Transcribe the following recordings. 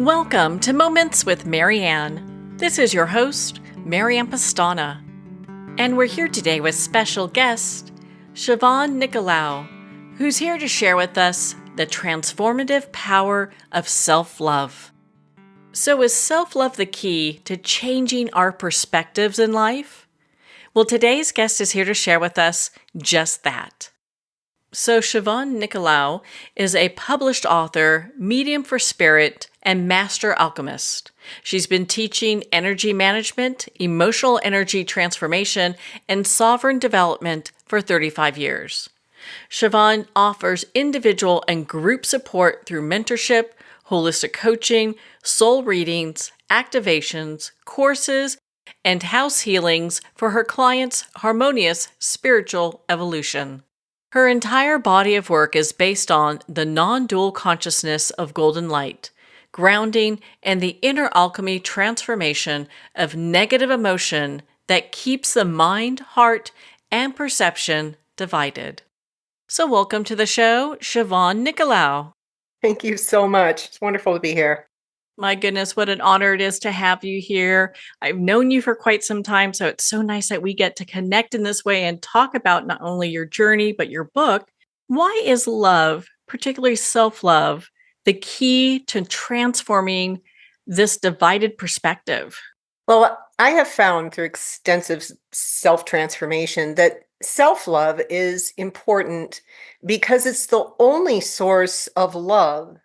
Welcome to Moments with Marianne. This is your host, Marianne Pastana. And we're here today with special guest, Siobhan Nicolaou, who's here to share with us the transformative power of self-love. So is self-love the key to changing our perspectives in life? Well, today's guest is here to share with us just that. So Siobhan Nicolaou is a published author, medium for spirit, and master alchemist. She's been teaching energy management, emotional energy transformation, and sovereign development for 35 years. Siobhan offers individual and group support through mentorship, holistic coaching, soul readings, activations, courses, and house healings for her clients' harmonious spiritual evolution. Her entire body of work is based on the non-dual consciousness of golden light, grounding, and the inner alchemy transformation of negative emotion that keeps the mind, heart, and perception divided. So welcome to the show, Siobhan Nicolaou. Thank you so much. It's wonderful to be here. My goodness, what an honor it is to have you here. I've known you for quite some time, so it's so nice that we get to connect in this way and talk about not only your journey, but your book. Why is love, particularly self-love, the key to transforming this divided perspective? Well, I have found through extensive self-transformation that self-love is important because it's the only source of love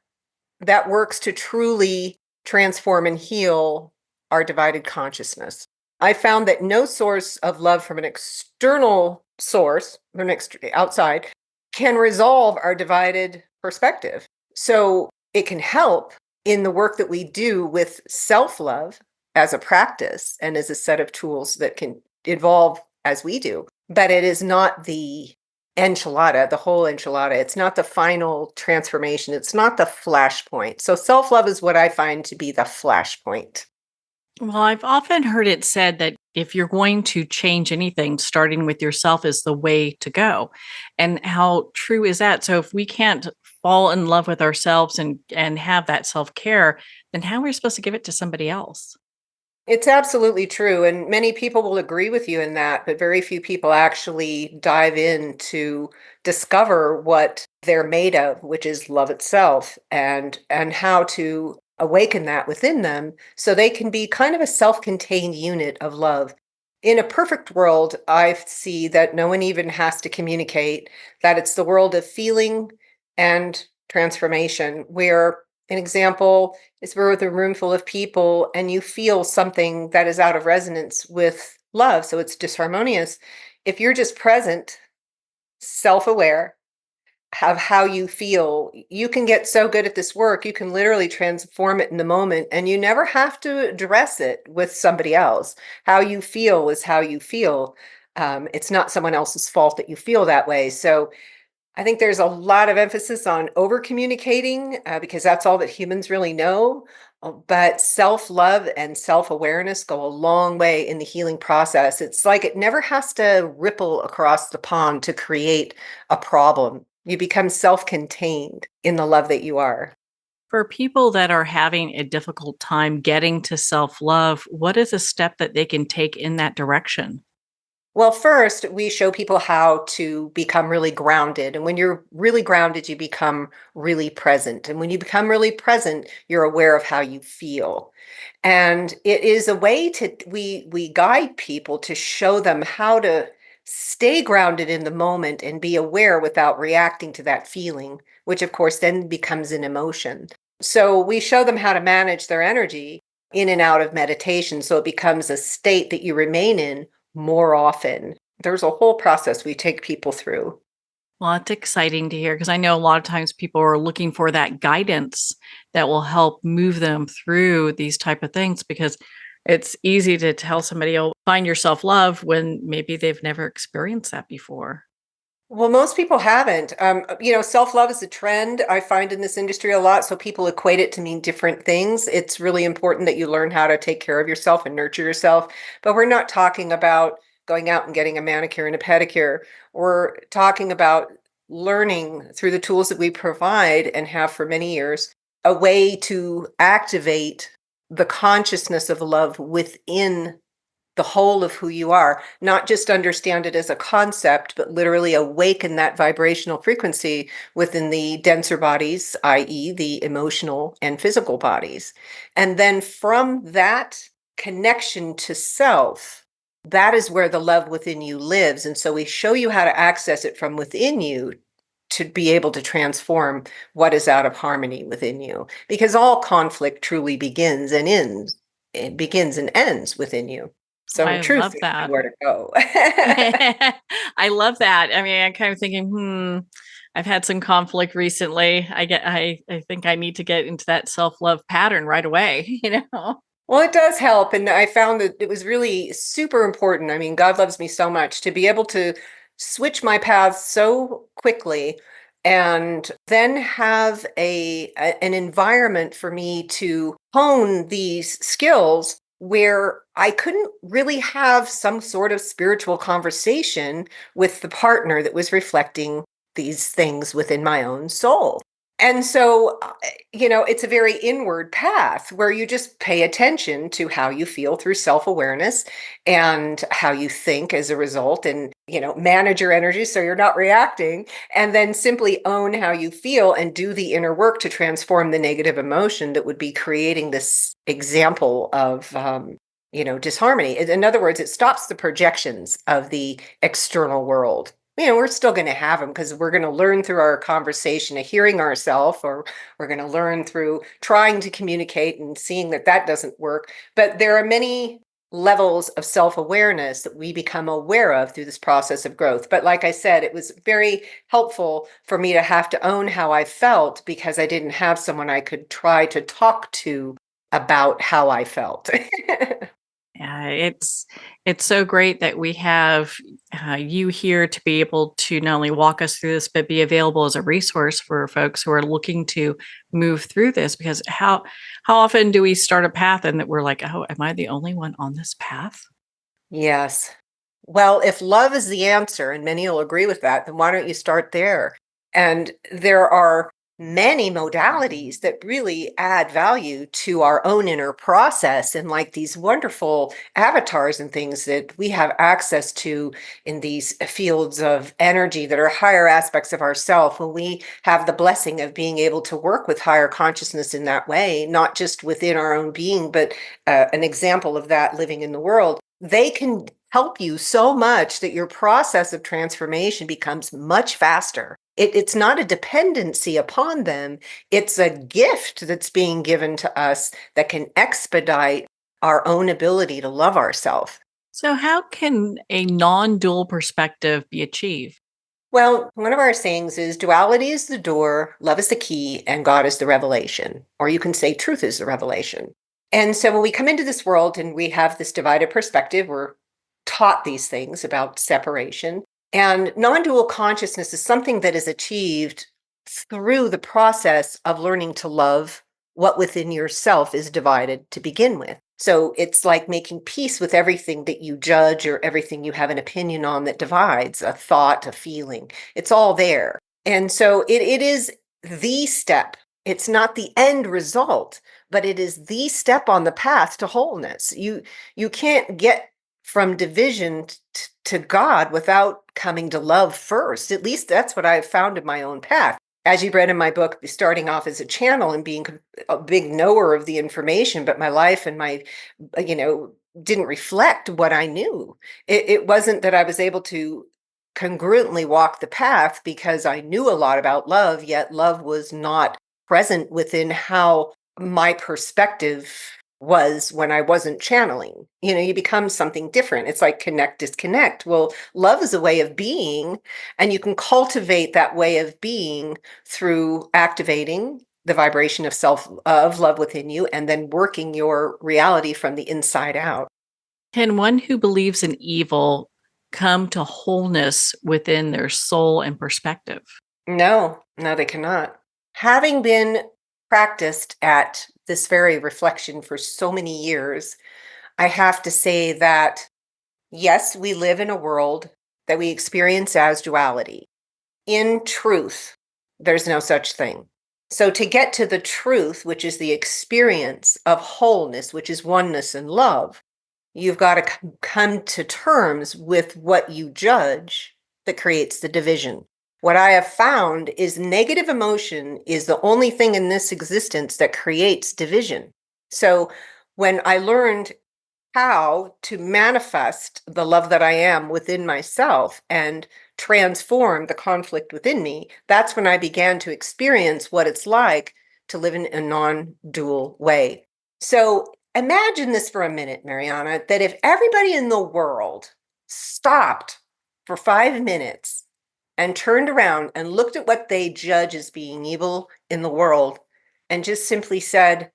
that works to truly transform and heal our divided consciousness. I found that no source of love from an external source, from outside, can resolve our divided perspective. So it can help in the work that we do with self-love as a practice and as a set of tools that can evolve as we do. But it is not the enchilada, the whole enchilada. It's not the final transformation. It's not the flashpoint. So self-love is what I find to be the flashpoint. Well, I've often heard it said that if you're going to change anything, starting with yourself is the way to go. And how true is that? So if we can't fall in love with ourselves and have that self-care, then how are we supposed to give it to somebody else? It's absolutely true. And many people will agree with you in that, but very few people actually dive in to discover what they're made of, which is love itself, and how to awaken that within them so they can be kind of a self-contained unit of love. In a perfect world, I see that no one even has to communicate, that it's the world of feeling and transformation, where an example is we're with a room full of people and you feel something that is out of resonance with love, so it's disharmonious. If you're just present, self-aware of how you feel, you can get so good at this work, you can literally transform it in the moment, and you never have to address it with somebody else. How you feel is how you feel. It's not someone else's fault that you feel that way. So I think there's a lot of emphasis on over communicating because that's all that humans really know. But self-love and self-awareness go a long way in the healing process. It's like it never has to ripple across the pond to create a problem. You become self-contained in the love that you are. For people that are having a difficult time getting to self-love, what is a step that they can take in that direction? Well, first, we show people how to become really grounded. And when you're really grounded, you become really present. And when you become really present, you're aware of how you feel. And it is a way to we guide people to show them how to stay grounded in the moment and be aware without reacting to that feeling, which of course then becomes an emotion. So we show them how to manage their energy in and out of meditation so it becomes a state that you remain in more often. There's a whole process we take people through. Well, it's exciting to hear because I know a lot of times people are looking for that guidance that will help move them through these type of things because it's easy to tell somebody, oh, find your self-love when maybe they've never experienced that before. Well, most people haven't. Self-love is a trend I find in this industry a lot. So people equate it to mean different things. It's really important that you learn how to take care of yourself and nurture yourself. But we're not talking about going out and getting a manicure and a pedicure. We're talking about learning through the tools that we provide and have for many years a way to activate the consciousness of love within the whole of who you are, not just understand it as a concept, but literally awaken that vibrational frequency within the denser bodies, i.e., the emotional and physical bodies. And then from that connection to self, that is where the love within you lives. And so we show you how to access it from within you to be able to transform what is out of harmony within you. Because all conflict truly begins and ends. It begins and ends within you. So I truth love is that. nowhere to go. I love that. I mean, I'm kind of thinking, I've had some conflict recently. I think I need to get into that self-love pattern right away, you know? Well, it does help. And I found that it was really super important. I mean, God loves me so much to be able to switch my paths so quickly and then have an environment for me to hone these skills where I couldn't really have some sort of spiritual conversation with the partner that was reflecting these things within my own soul. And so, it's a very inward path where you just pay attention to how you feel through self awareness and how you think as a result, and, manage your energy so you're not reacting, and then simply own how you feel and do the inner work to transform the negative emotion that would be creating this example of, disharmony. In other words, it stops the projections of the external world. We're still going to have them because we're going to learn through our conversation of hearing ourselves, or we're going to learn through trying to communicate and seeing that that doesn't work. But there are many levels of self-awareness that we become aware of through this process of growth. But like I said, it was very helpful for me to have to own how I felt because I didn't have someone I could try to talk to about how I felt. Yeah, it's so great that we have you here to be able to not only walk us through this, but be available as a resource for folks who are looking to move through this. Because how often do we start a path and that we're like, oh, am I the only one on this path? Yes. Well, if love is the answer, and many will agree with that, then why don't you start there? And there are many modalities that really add value to our own inner process, and like these wonderful avatars and things that we have access to in these fields of energy that are higher aspects of ourself, when we have the blessing of being able to work with higher consciousness in that way, not just within our own being, but an example of that living in the world. They can help you so much that your process of transformation becomes much faster. It's not a dependency upon them, it's a gift that's being given to us that can expedite our own ability to love ourselves. So, how can a non dual perspective be achieved? Well, one of our sayings is duality is the door, love is the key, and God is the revelation. Or you can say truth is the revelation. And so when we come into this world and we have this divided perspective, we're taught these things about separation. And non dual consciousness is something that is achieved through the process of learning to love what within yourself is divided to begin with. So it's like making peace with everything that you judge or everything you have an opinion on that divides a thought, a feeling. It's all there. And so it is the step. It's not the end result, but it is the step on the path to wholeness. You can't get from division to God without coming to love first. At least that's what I've found in my own path. As you read in my book, starting off as a channel and being a big knower of the information, but my life and my, you know, didn't reflect what I knew. It wasn't that I was able to congruently walk the path because I knew a lot about love, yet love was not present within how my perspective was when I wasn't channeling. You become something different. It's like connect, disconnect. Well, love is a way of being, and you can cultivate that way of being through activating the vibration of love within you, and then working your reality from the inside out. Can one who believes in evil come to wholeness within their soul and perspective? No, no, they cannot. Having been practiced at this very reflection for so many years, I have to say that yes, we live in a world that we experience as duality. In truth, there's no such thing. So to get to the truth, which is the experience of wholeness, which is oneness and love, you've got to come to terms with what you judge that creates the division. What I have found is negative emotion is the only thing in this existence that creates division. So when I learned how to manifest the love that I am within myself and transform the conflict within me, that's when I began to experience what it's like to live in a non-dual way. So imagine this for a minute, Mariana, that if everybody in the world stopped for 5 minutes and turned around and looked at what they judge as being evil in the world and just simply said,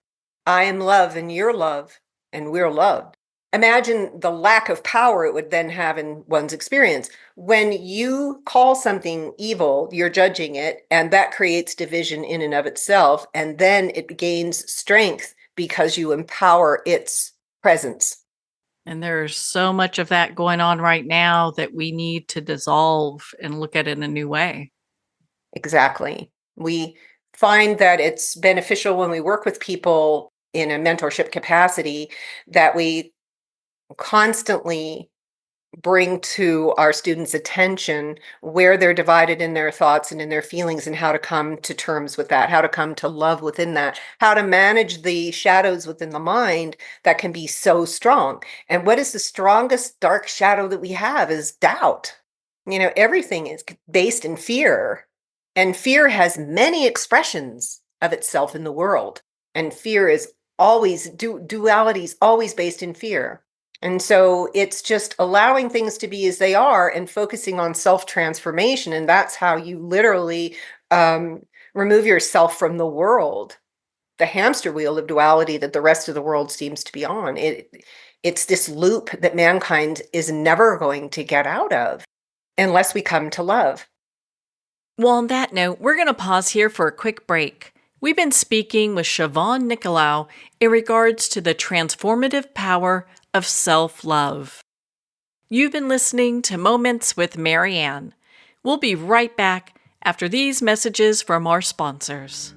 I am love and you're love and we're loved. Imagine the lack of power it would then have in one's experience. When you call something evil, you're judging it, and that creates division in and of itself. And then it gains strength because you empower its presence. And there's so much of that going on right now that we need to dissolve and look at it in a new way. Exactly. We find that it's beneficial when we work with people in a mentorship capacity that we constantly bring to our students' attention where they're divided in their thoughts and in their feelings and how to come to terms with that, how to come to love within that, how to manage the shadows within the mind that can be so strong. And what is the strongest dark shadow that we have is doubt. Everything is based in fear, and fear has many expressions of itself in the world. And fear is always, duality is always based in fear. And so it's just allowing things to be as they are and focusing on self-transformation. And that's how you literally remove yourself from the world, the hamster wheel of duality that the rest of the world seems to be on. It's this loop that mankind is never going to get out of unless we come to love. Well, on that note, we're going to pause here for a quick break. We've been speaking with Siobhan Nicolaou in regards to the transformative power of self-love. You've been listening to Moments with Marianne. We'll be right back after these messages from our sponsors.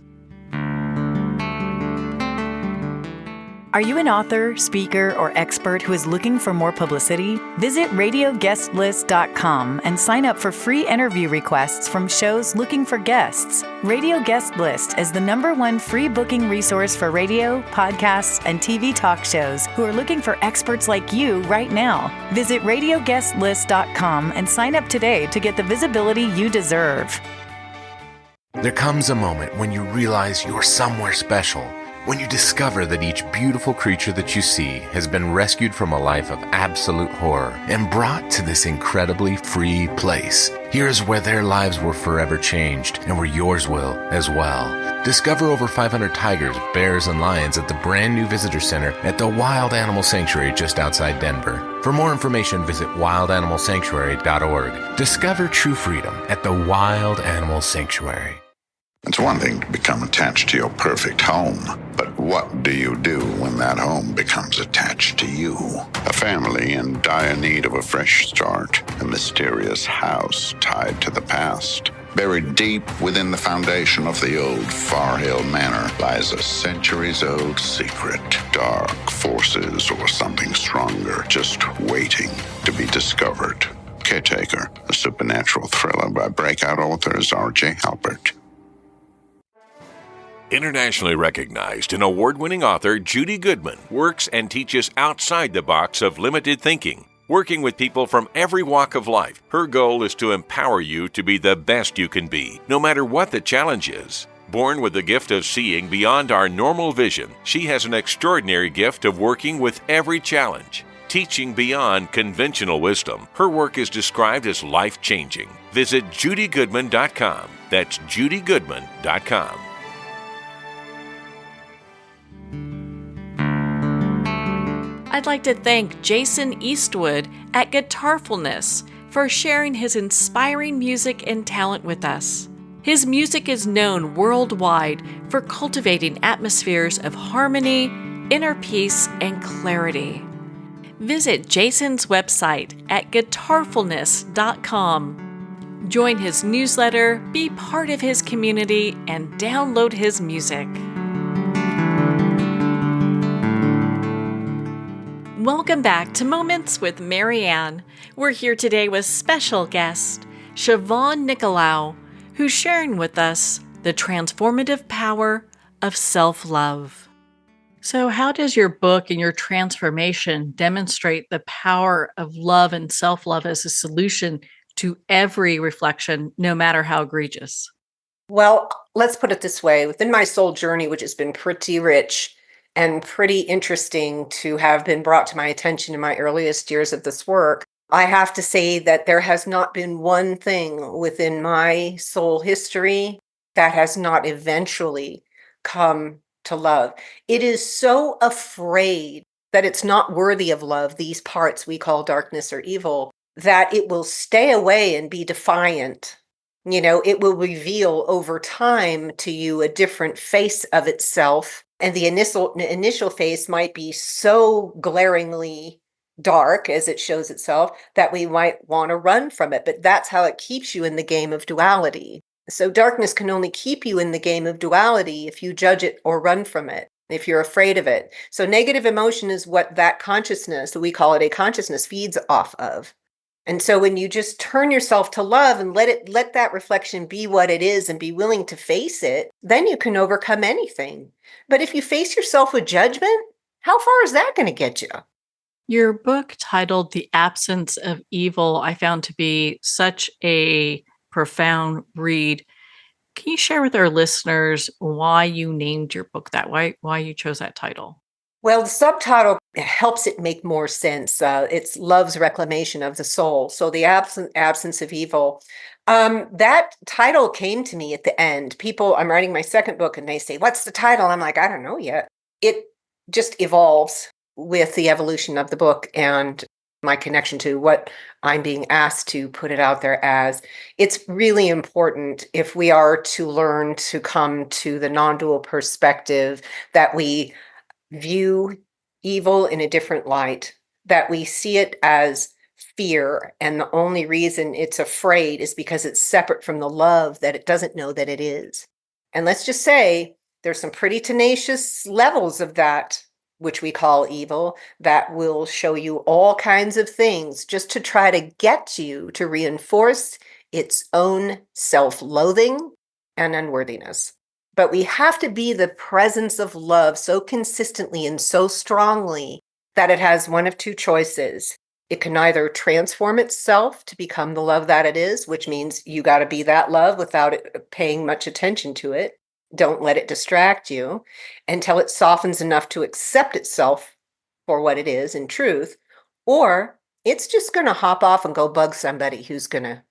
Are you an author, speaker, or expert who is looking for more publicity? Visit radioguestlist.com and sign up for free interview requests from shows looking for guests. Radio Guest List is the #1 free booking resource for radio, podcasts, and TV talk shows who are looking for experts like you right now. Visit radioguestlist.com and sign up today to get the visibility you deserve. There comes a moment when you realize you're somewhere special. When you discover that each beautiful creature that you see has been rescued from a life of absolute horror and brought to this incredibly free place. Here's where their lives were forever changed and where yours will as well. Discover over 500 tigers, bears, and lions at the brand new visitor center at the Wild Animal Sanctuary just outside Denver. For more information, visit wildanimalsanctuary.org. Discover true freedom at the Wild Animal Sanctuary. It's one thing to become attached to your perfect home, but what do you do when that home becomes attached to you? A family in dire need of a fresh start, a mysterious house tied to the past. Buried deep within the foundation of the old Far Hill Manor lies a centuries-old secret. Dark forces or something stronger just waiting to be discovered. Caretaker, a supernatural thriller by breakout authors R.J. Halpert. Internationally recognized and award-winning author Judy Goodman works and teaches outside the box of limited thinking. Working with people from every walk of life, her goal is to empower you to be the best you can be, no matter what the challenge is. Born with the gift of seeing beyond our normal vision, she has an extraordinary gift of working with every challenge. Teaching beyond conventional wisdom, her work is described as life-changing. Visit judygoodman.com. That's judygoodman.com. I'd like to thank Jason Eastwood at Guitarfulness for sharing his inspiring music and talent with us. His music is known worldwide for cultivating atmospheres of harmony, inner peace, and clarity. Visit Jason's website at guitarfulness.com. Join his newsletter, be part of his community, and download his music. Welcome back to Moments with Marianne. We're here today with special guest, Siobhan Nicolaou, who's sharing with us the transformative power of self-love. So how does your book and your transformation demonstrate the power of love and self-love as a solution to every reflection, no matter how egregious? Well, let's put it this way. Within my soul journey, which has been pretty rich and pretty interesting to have been brought to my attention in my earliest years of this work, I have to say that there has not been one thing within my soul history that has not eventually come to love. It is so afraid that it's not worthy of love, these parts we call darkness or evil, that it will stay away and be defiant. It will reveal over time to you a different face of itself. And the initial face might be so glaringly dark as it shows itself that we might want to run from it. But that's how it keeps you in the game of duality. So darkness can only keep you in the game of duality if you judge it or run from it, if you're afraid of it. So negative emotion is what that consciousness, we call it a consciousness, feeds off of. And so when you just turn yourself to love and let that reflection be what it is and be willing to face it, then you can overcome anything. But if you face yourself with judgment, how far is that going to get you? Your book titled The Absence of Evil, I found to be such a profound read. Can you share with our listeners why you named your book that way, why you chose that title? Well, the subtitle helps it make more sense. It's Love's Reclamation of the Soul. So the absence of evil. That title came to me at the end. I'm writing my second book and they say, what's the title? I'm like, I don't know yet. It just evolves with the evolution of the book and my connection to what I'm being asked to put it out there as. It's really important if we are to learn to come to the non-dual perspective that we view evil in a different light, that we see it as fear. And the only reason it's afraid is because it's separate from the love that it doesn't know that it is. And let's just say there's some pretty tenacious levels of that, which we call evil, that will show you all kinds of things just to try to get you to reinforce its own self-loathing and unworthiness. But we have to be the presence of love so consistently and so strongly that it has one of two choices. It can either transform itself to become the love that it is, which means you got to be that love without it paying much attention to it. Don't let it distract you until it softens enough to accept itself for what it is in truth. Or it's just going to hop off and go bug somebody who's going to,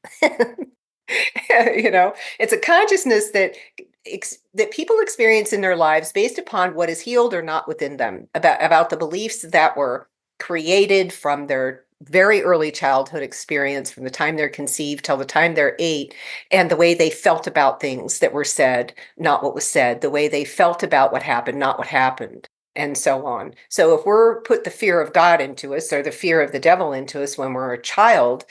it's a consciousness that people experience in their lives based upon what is healed or not within them, about the beliefs that were created from their very early childhood experience, from the time they're conceived till the time they're 8, and the way they felt about things that were said, not what was said, the way they felt about what happened, not what happened, and so on. So if we're put the fear of God into us or the fear of the devil into us when we're a child,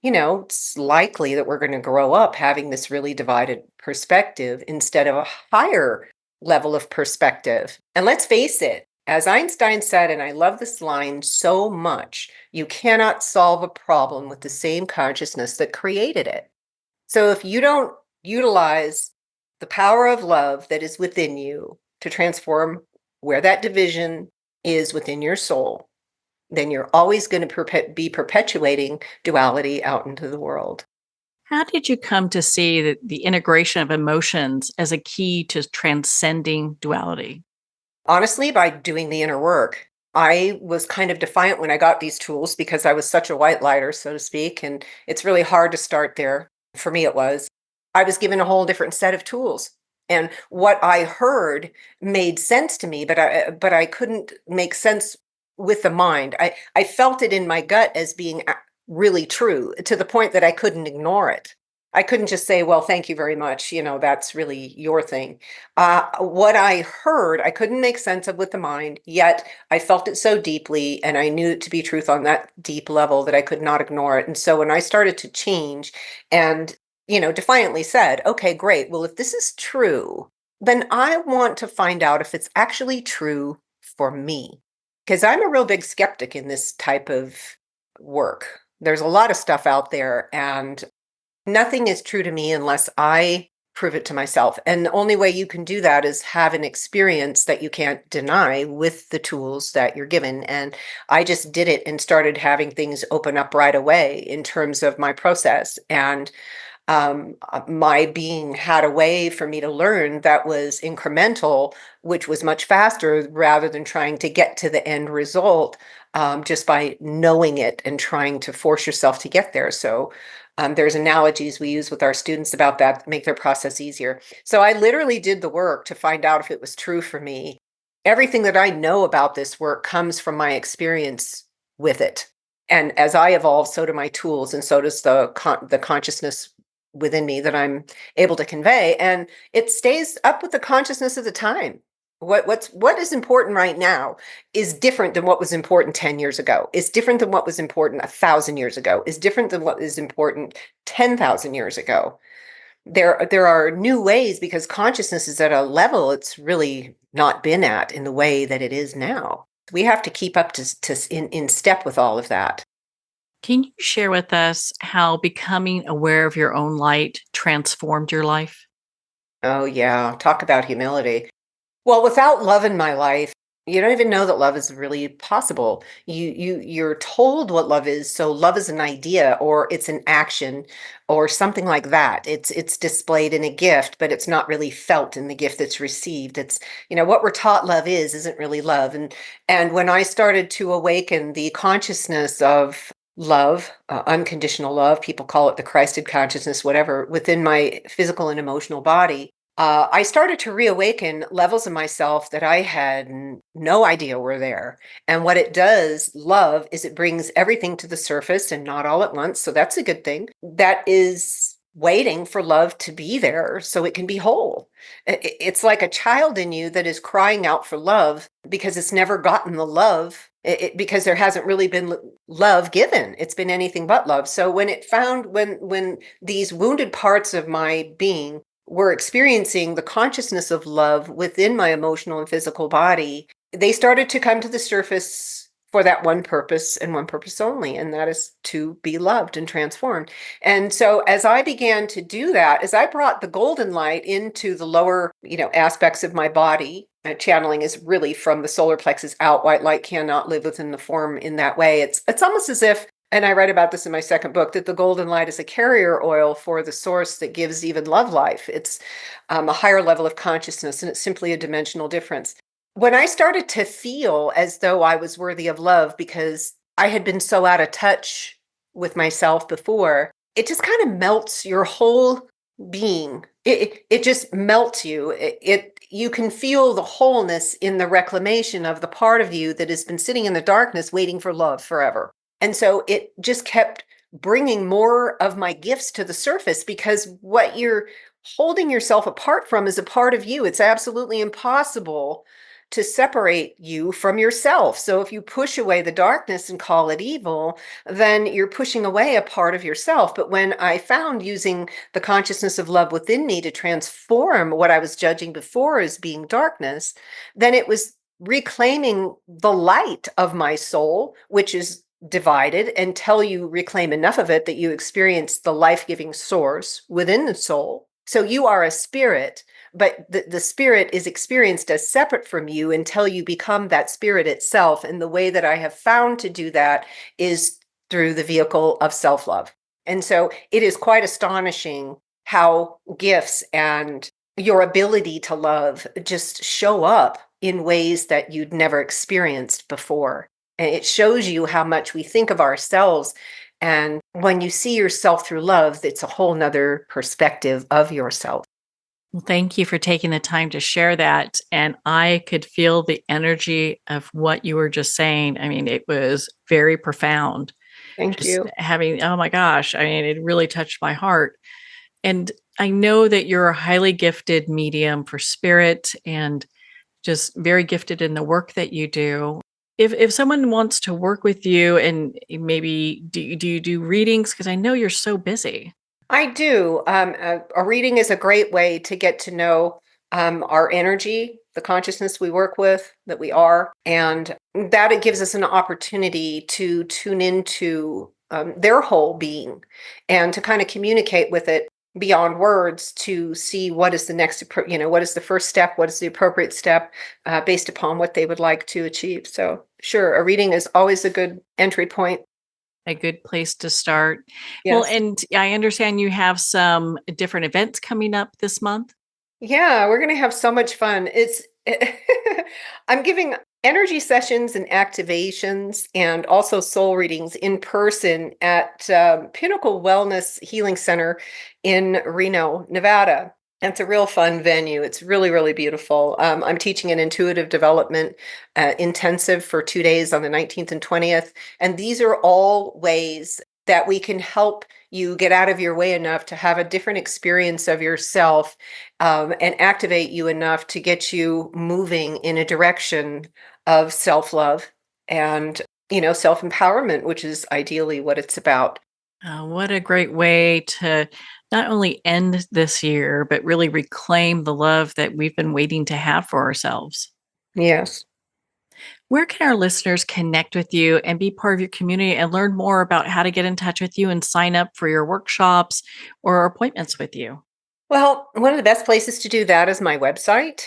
it's likely that we're going to grow up having this really divided perspective instead of a higher level of perspective. And let's face it, as Einstein said, and I love this line so much, you cannot solve a problem with the same consciousness that created it. So if you don't utilize the power of love that is within you to transform where that division is within your soul, then you're always going to be perpetuating duality out into the world. How did you come to see the integration of emotions as a key to transcending duality? Honestly, by doing the inner work. I was kind of defiant when I got these tools because I was such a white lighter, so to speak, and it's really hard to start there. For me, it was. I was given a whole different set of tools. And what I heard made sense to me, but I couldn't make sense with the mind. I felt it in my gut as being really true, to the point that I couldn't ignore it. I couldn't just say, well, thank you very much. That's really your thing. What I heard, I couldn't make sense of with the mind, yet I felt it so deeply and I knew it to be truth on that deep level that I could not ignore it. And so when I started to change and defiantly said, okay, great. Well, if this is true, then I want to find out if it's actually true for me. Because I'm a real big skeptic in this type of work. There's a lot of stuff out there, and nothing is true to me unless I prove it to myself. And the only way you can do that is have an experience that you can't deny with the tools that you're given. And I just did it and started having things open up right away in terms of my process. And my being had a way for me to learn that was incremental, which was much faster rather than trying to get to the end result just by knowing it and trying to force yourself to get there. So there's analogies we use with our students about that make their process easier. So I literally did the work to find out if it was true for me. Everything that I know about this work comes from my experience with it. And as I evolve, so do my tools, and so does the consciousness within me that I'm able to convey. And it stays up with the consciousness of the time. What is important right now is different than what was important 10 years ago, is different than what was important 1,000 years ago, is different than what is important 10,000 years ago. There are new ways because consciousness is at a level it's really not been at in the way that it is now. We have to keep up in step with all of that. Can you share with us how becoming aware of your own light transformed your life? Oh yeah, talk about humility. Well, without love in my life, you don't even know that love is really possible. You're told what love is, so love is an idea or it's an action or something like that. It's displayed in a gift, but it's not really felt in the gift that's received. It's, what we're taught love isn't really love. And when I started to awaken the consciousness of love, unconditional love, people call it the Christed consciousness, whatever, within my physical and emotional body, I started to reawaken levels of myself that I had no idea were there. And what it does, love, is it brings everything to the surface and not all at once. So that's a good thing. That is waiting for love to be there so it can be whole. It's like a child in you that is crying out for love because it's never gotten the love. Because there hasn't really been love given. It's been anything but love. So when these wounded parts of my being were experiencing the consciousness of love within my emotional and physical body, they started to come to the surface for that one purpose and one purpose only, and that is to be loved and transformed. And so as I began to do that, as I brought the golden light into the lower, aspects of my body, channeling is really from the solar plexus out. White light cannot live within the form in that way. It's almost as if, and I write about this in my second book, that the golden light is a carrier oil for the source that gives even love life. It's a higher level of consciousness, and it's simply a dimensional difference. When I started to feel as though I was worthy of love because I had been so out of touch with myself before, it just kind of melts your whole being. It just melts you. You can feel the wholeness in the reclamation of the part of you that has been sitting in the darkness waiting for love forever. And so it just kept bringing more of my gifts to the surface because what you're holding yourself apart from is a part of you. It's absolutely impossible to separate you from yourself. So if you push away the darkness and call it evil, then you're pushing away a part of yourself. But when I found using the consciousness of love within me to transform what I was judging before as being darkness, then it was reclaiming the light of my soul, which is divided, until you reclaim enough of it that you experience the life-giving source within the soul. So you are a spirit, but the spirit is experienced as separate from you until you become that spirit itself. And the way that I have found to do that is through the vehicle of self-love. And so it is quite astonishing how gifts and your ability to love just show up in ways that you'd never experienced before. And it shows you how much we think of ourselves. And when you see yourself through love, it's a whole nother perspective of yourself. Well, thank you for taking the time to share that. And I could feel the energy of what you were just saying. I mean, it was very profound. Thank you. Oh my gosh, I mean, it really touched my heart. And I know that you're a highly gifted medium for spirit and just very gifted in the work that you do. If someone wants to work with you and maybe do you do readings? Because I know you're so busy. I do. A reading is a great way to get to know our energy, the consciousness we work with, that we are, and that it gives us an opportunity to tune into their whole being and to kind of communicate with it beyond words to see what is the next, what is the first step, what is the appropriate step based upon what they would like to achieve. So, sure, a reading is always a good entry point. A good place to start. Well, Yes. and I understand you have some different events coming up this month. Yeah, we're going to have so much fun. I'm giving energy sessions and activations and also soul readings in person at Pinnacle Wellness Healing Center in Reno, Nevada. It's a real fun venue. It's really, really beautiful. I'm teaching an intuitive development intensive for 2 days on the 19th and 20th. And these are all ways that we can help you get out of your way enough to have a different experience of yourself and activate you enough to get you moving in a direction of self-love and, self-empowerment, which is ideally what it's about. What a great way to not only end this year, but really reclaim the love that we've been waiting to have for ourselves. Yes. Where can our listeners connect with you and be part of your community and learn more about how to get in touch with you and sign up for your workshops or appointments with you? Well, one of the best places to do that is my website,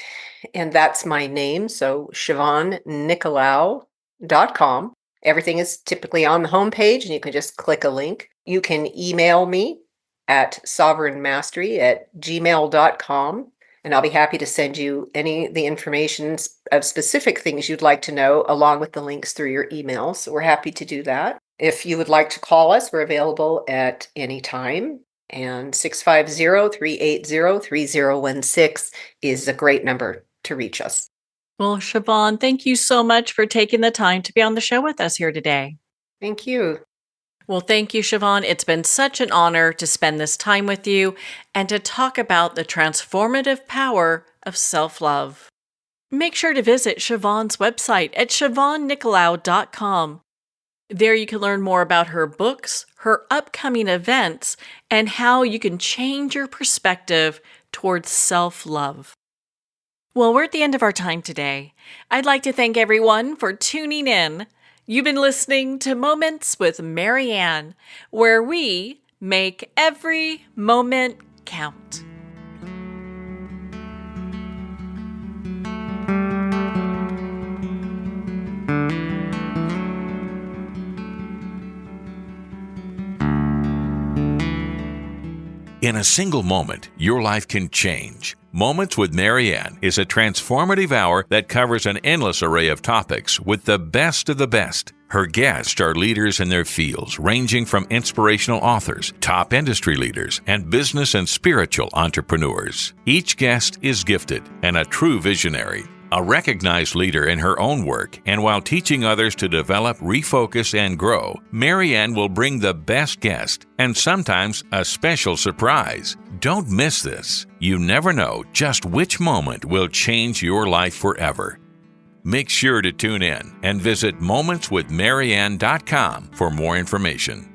and that's my name. So SiobhanNicolaou.com. Everything is typically on the homepage, and you can just click a link. You can email me at sovereignmastery@gmail.com, and I'll be happy to send you the information of specific things you'd like to know, along with the links through your email. So we're happy to do that. If you would like to call us, we're available at any time. And 650-380-3016 is a great number to reach us. Well, Siobhan, thank you so much for taking the time to be on the show with us here today. Thank you. Well, thank you, Siobhan. It's been such an honor to spend this time with you and to talk about the transformative power of self-love. Make sure to visit Siobhan's website at SiobhanNicolaou.com. There you can learn more about her books, her upcoming events, and how you can change your perspective towards self-love. Well, we're at the end of our time today. I'd like to thank everyone for tuning in. You've been listening to Moments with Marianne, where we make every moment count. In a single moment, your life can change. Moments with Marianne is a transformative hour that covers an endless array of topics with the best of the best. Her guests are leaders in their fields, ranging from inspirational authors, top industry leaders, and business and spiritual entrepreneurs. Each guest is gifted and a true visionary, a recognized leader in her own work, and while teaching others to develop, refocus, and grow, Marianne will bring the best guest and sometimes a special surprise. Don't miss this. You never know just which moment will change your life forever. Make sure to tune in and visit momentswithmarianne.com for more information.